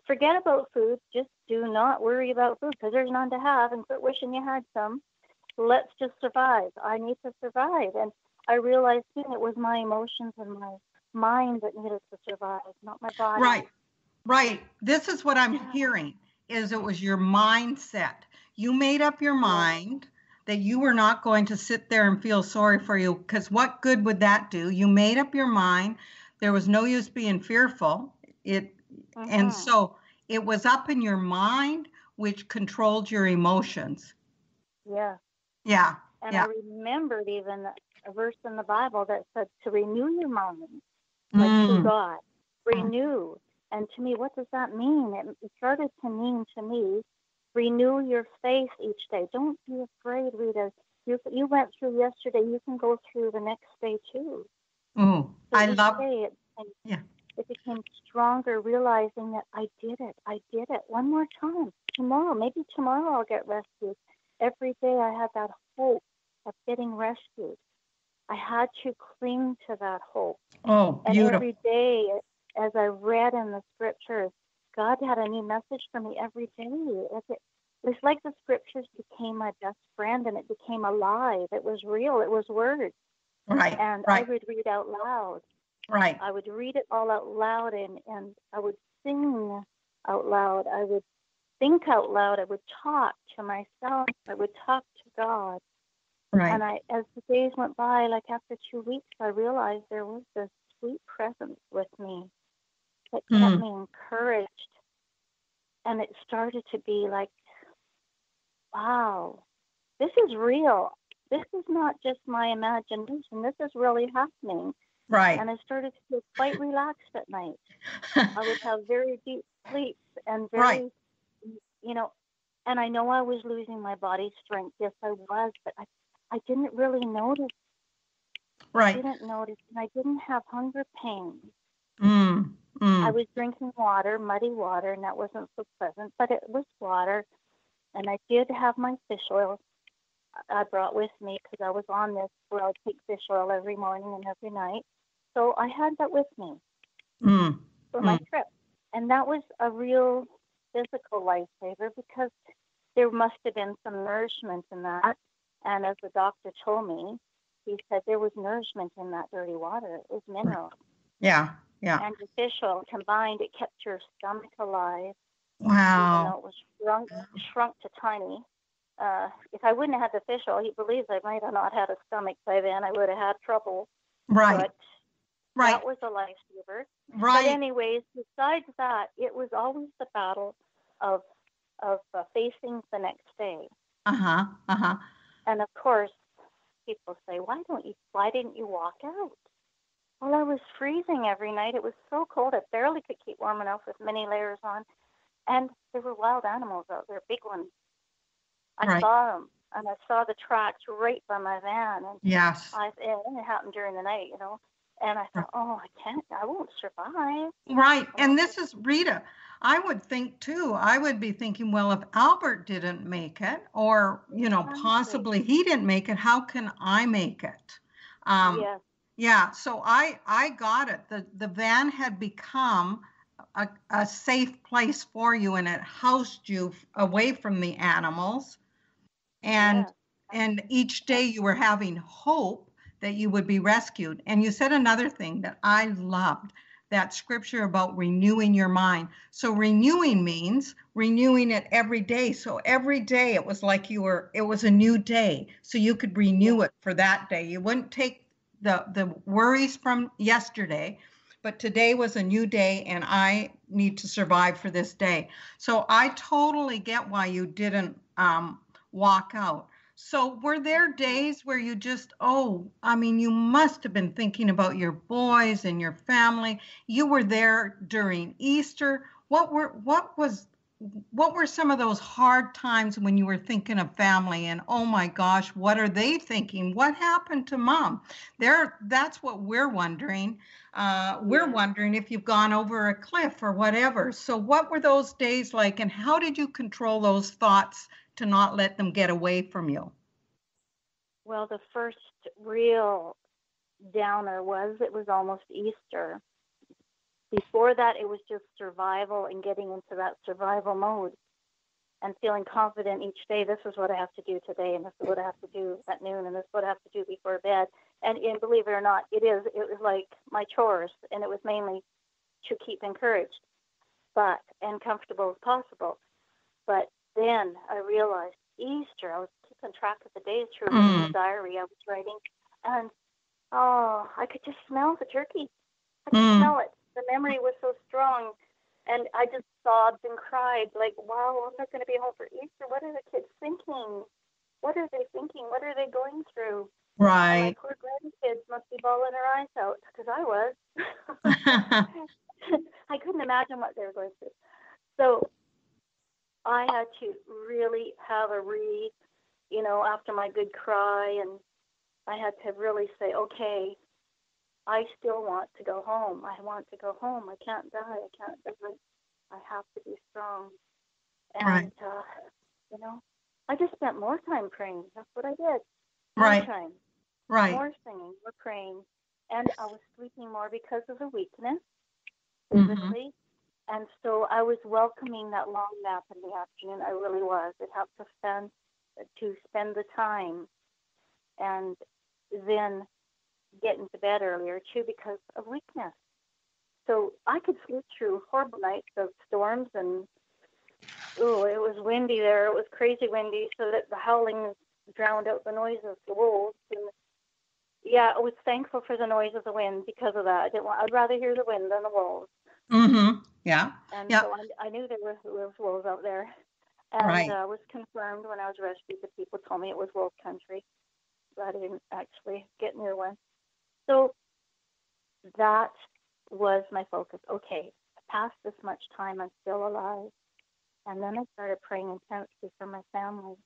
forget about food. Just do not worry about food because there's none to have, and quit wishing you had some. Let's just survive. I need to survive. And I realized soon it was my emotions and my mind that needed to survive, not my body. Right, right. This is what I'm hearing, is it was your mindset. You made up your mind that you were not going to sit there and feel sorry for you, because what good would that do? You made up your mind. There was no use being fearful. And so it was up in your mind, which controlled your emotions. Yeah. Yeah. And I remembered even a verse in the Bible that said to renew your mind, like to God. Renew. And to me, what does that mean? It started to mean to me, renew your faith each day. Don't be afraid, Rita. You went through yesterday. You can go through the next day too. Oh, so I love it. It became stronger, realizing that I did it. I did it one more time. Maybe tomorrow I'll get rescued. Every day I had that hope of getting rescued. I had to cling to that hope. Oh, beautiful. And every day, as I read in the scriptures, God had a new message for me every day. It's like the scriptures became my best friend, and it became alive. It was real. It was words. Right. And I would read out loud. Right. I would read it all out loud, and I would sing out loud. I would think out loud. I would talk to myself. I would talk to God. Right. And as the days went by, like after 2 weeks, I realized there was this sweet presence with me that kept me encouraged. And it started to be like, wow, this is real. This is not just my imagination. This is really happening. Right. And I started to feel quite relaxed at night. I would have very deep sleeps and very, and I know I was losing my body strength. Yes, I was, but I didn't really notice. Right. I didn't notice, and I didn't have hunger pains. I was drinking water, muddy water, and that wasn't so pleasant, but it was water. And I did have my fish oil I brought with me because I was on this where I take fish oil every morning and every night. So I had that with me for my trip. And that was a real physical lifesaver because there must have been some nourishment in that. And as the doctor told me, he said there was nourishment in that dirty water. It was minerals. Yeah, yeah. And the fish oil combined, it kept your stomach alive. Wow. Even though it was shrunk to tiny. If I wouldn't have had the fish oil, he believes I might have not had a stomach by then. I would have had trouble. Right. But that was a lifesaver. Right. But anyways, besides that, it was always the battle of facing the next day. And of course, people say, why didn't you walk out? Well, I was freezing every night. It was so cold. I barely could keep warm enough with many layers on. And there were wild animals out there, big ones. I saw them, and I saw the tracks right by my van. And it happened during the night, And I thought, I won't survive. Right. And this is Rita. I would think too, I would be thinking, well, if Albert didn't make it, or, possibly he didn't make it, how can I make it? Yes. Yeah. So I got it. The van had become a safe place for you, and it housed you away from the animals. And each day you were having hope that you would be rescued. And you said another thing that I loved, that scripture about renewing your mind. So renewing means renewing it every day. So every day it was like it was a new day. So you could renew it for that day. You wouldn't take the worries from yesterday, but today was a new day and I need to survive for this day. So I totally get why you didn't walk out. So were there days where you just, you must have been thinking about your boys and your family. You were there during Easter. What were some of those hard times when you were thinking of family and, oh my gosh, what are they thinking? What happened to Mom? That's what we're wondering. We're wondering if you've gone over a cliff or whatever. So what were those days like, and how did you control those thoughts to not let them get away from you? Well, the first real downer was it was almost Easter. Before that, it was just survival and getting into that survival mode and feeling confident each day. This is what I have to do today, and this is what I have to do at noon, and this is what I have to do before bed. And believe it or not, it was like my chores, and it was mainly to keep encouraged and comfortable as possible. But then I realized Easter, I was keeping track of the days through in the diary I was writing, and I could just smell the turkey. I could smell it. The memory was so strong, and I just sobbed and cried, like, wow, I'm not going to be home for Easter. What are the kids thinking? What are they thinking? What are they going through? Right. And my poor grandkids must be bawling their eyes out, because I was. I couldn't imagine what they were going through. So I had to really have after my good cry, and I had to really say, okay, I still want to go home. I want to go home. I can't die. I have to be strong. And, right. I just spent more time praying. That's what I did. Right. More time. Right. More singing, more praying. And I was sleeping more because of the weakness, physically. And so I was welcoming that long nap in the afternoon. I really was. It helped to spend the time, and then get into bed earlier too because of weakness. So I could sleep through horrible nights of storms, and it was windy there. It was crazy windy, so that the howling drowned out the noise of the wolves. And I was thankful for the noise of the wind because of that. I'd rather hear the wind than the wolves. Yeah. And so I knew there was wolves out there. And was confirmed when I was rescued. The people told me it was wolf country, but I didn't actually get near one. So that was my focus. Okay, past this much time, I'm still alive. And then I started praying intensely for my family,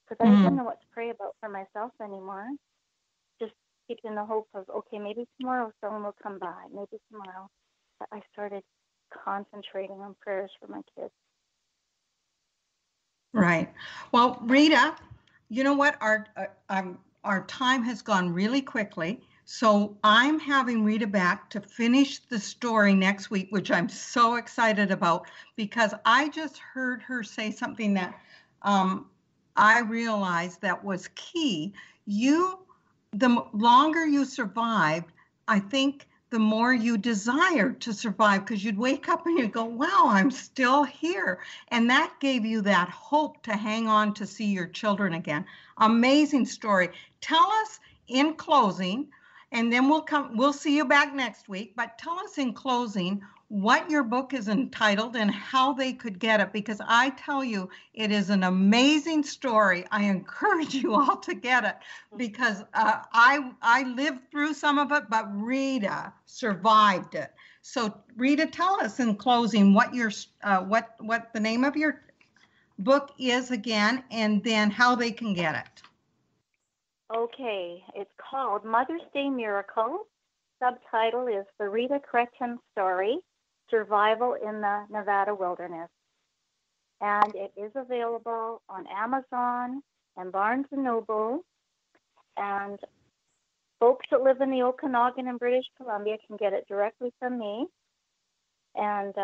because I didn't know what to pray about for myself anymore. Just keeping the hope of, okay, maybe tomorrow someone will come by. Maybe tomorrow. But I started concentrating on prayers for my kids. Right. Well, Rita, you know what? Our time has gone really quickly. So I'm having Rita back to finish the story next week, which I'm so excited about, because I just heard her say something that I realized that was key. The longer you survived, I think the more you desired to survive, because you'd wake up and you'd go, wow, I'm still here. And that gave you that hope to hang on to see your children again. Amazing story. Tell us in closing, and then we'll see you back next week, but tell us in closing what your book is entitled and how they could get it, because I tell you, it is an amazing story. I encourage you all to get it, because I lived through some of it, but Rita survived it. So Rita, tell us in closing what the name of your book is again, and then how they can get it. Okay, it's called Mother's Day Miracle. Subtitle is The Rita Chrétien Story, Survival in the Nevada Wilderness. And it is available on Amazon and Barnes & Noble. And folks that live in the Okanagan and British Columbia can get it directly from me and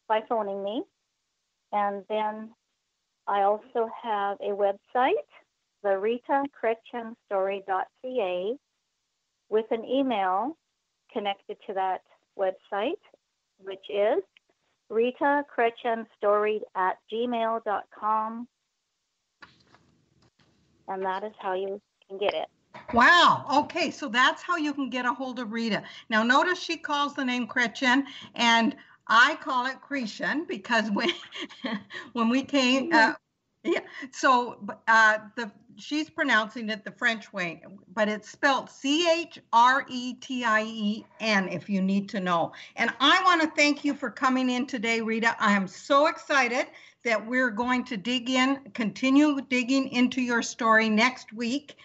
by phoning me. And then I also have a website, the ritachrétienstory.ca, with an email connected to that website, which is ritachrétienstory@gmail.com. And that is how you can get it. Wow. Okay. So that's how you can get a hold of Rita. Now, notice she calls the name Chrétien, and I call it Chrétien, because when we came, so she's pronouncing it the French way, but it's spelled Chretien, if you need to know. And I want to thank you for coming in today, Rita. I am so excited that we're going to continue digging into your story next week.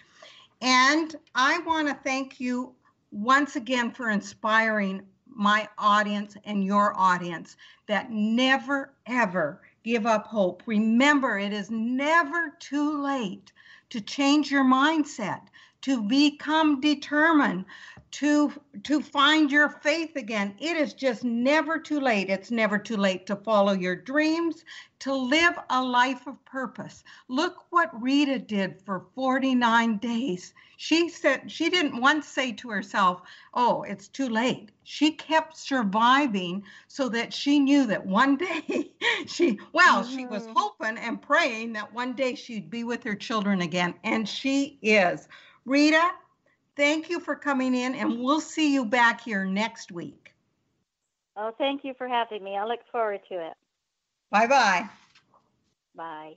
And I want to thank you once again for inspiring my audience and your audience that never, ever give up hope. Remember, it is never too late to change your mindset, to become determined, to find your faith again. It is just never too late. It's never too late to follow your dreams, to live a life of purpose. Look what Rita did for 49 days. She said, she didn't once say to herself, oh, it's too late. She kept surviving so that she knew that one day she was hoping and praying that one day she'd be with her children again. And she is. Rita, thank you for coming in, and we'll see you back here next week. Oh, thank you for having me. I look forward to it. Bye-bye. Bye.